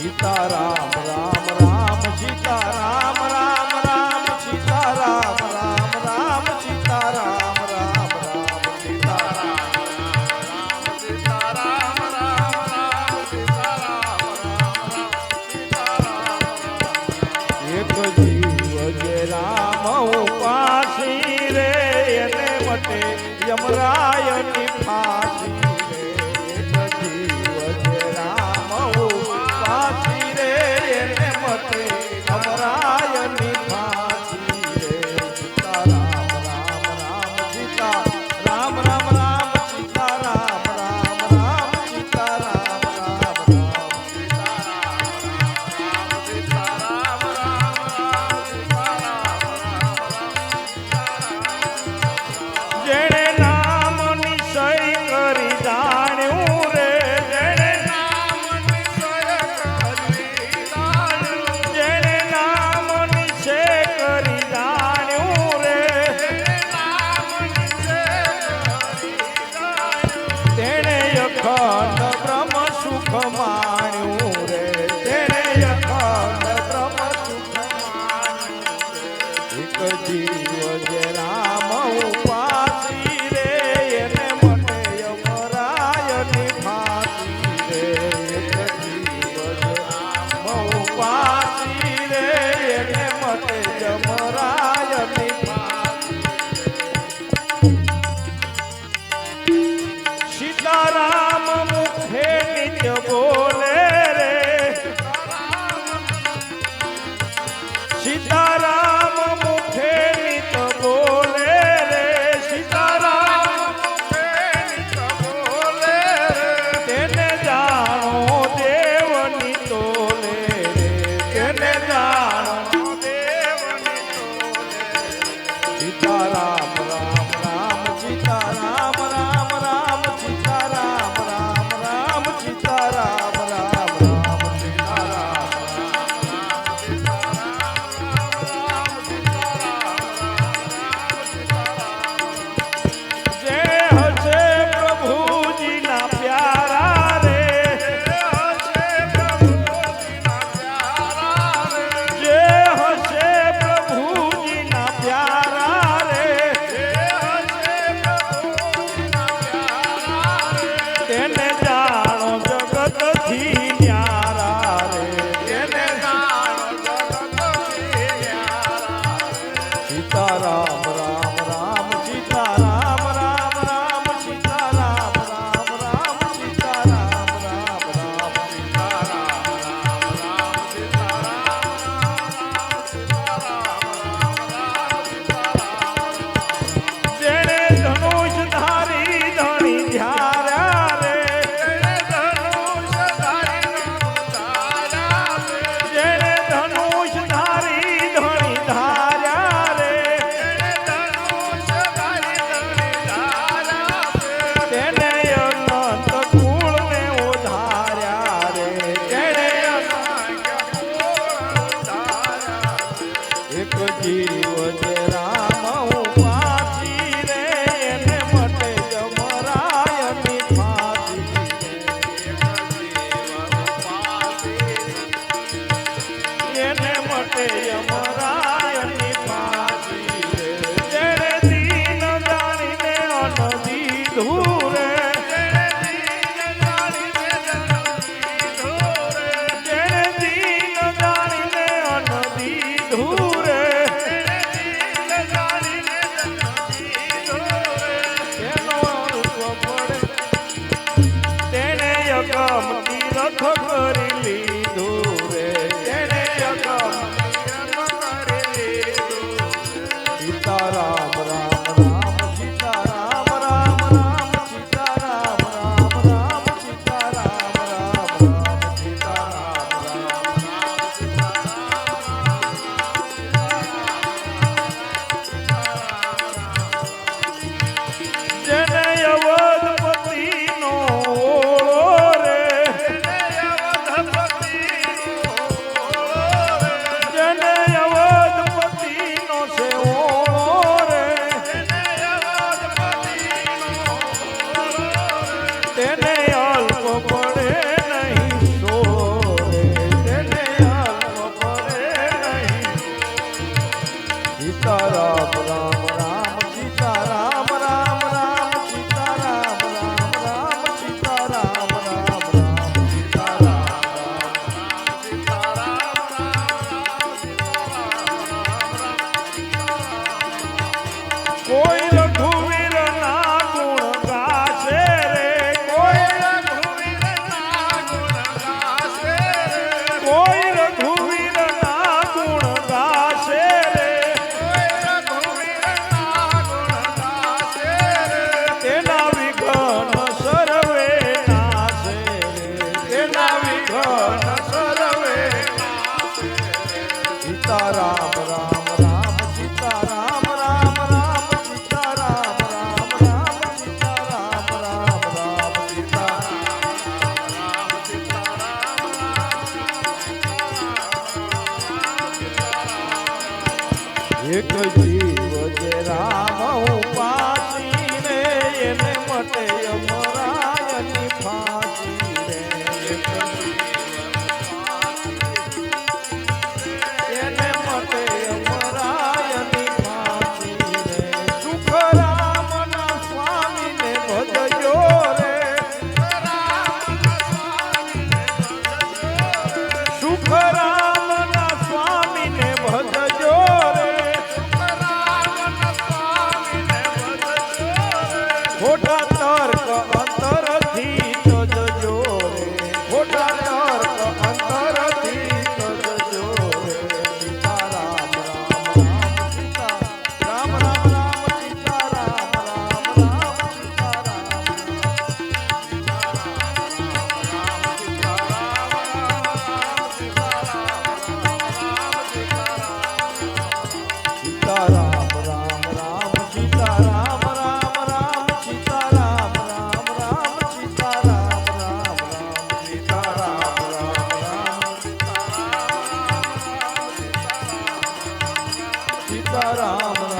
સીતારામ રામ રામ સીતારામ રામ રામ સીતારામ રામ રામ સીતારામ રામ રામ સીતારામ સીતારામ રામ રામ સીતારામ રામ રામ એક જીવ જે રામ ઉપાસી રે એને મટે યમરાયની ફાંસી વિઘ્ન સર્વે સીતારામ રામ રામ સીતારામ રામ રામ સીતારામ રામ રામ સીતારામ રામ રામ સીતારામ એક જીવ જે રામ ઉપાસીને એને મટે અમરાયની ફાંસી રે એક એને મટે અમરાયની ફાંસી રે સુખ રામના સ્વામીને ભજજો રે સુખ રામના સ્વામીને ભજજો રે ખોટા તર્ક અંતરથી તજજો રે ખોટા તર્ક અંતરથી તજજો રે સીતારામ રામ રામ રામ સીતારામ રામ રામ સીતારામ રામ રામ સીતારામ રામ રામ સીતારામ રામ રામ સીતારામ રામ રામ સીતારામ રામ રામ સીતારામ રામ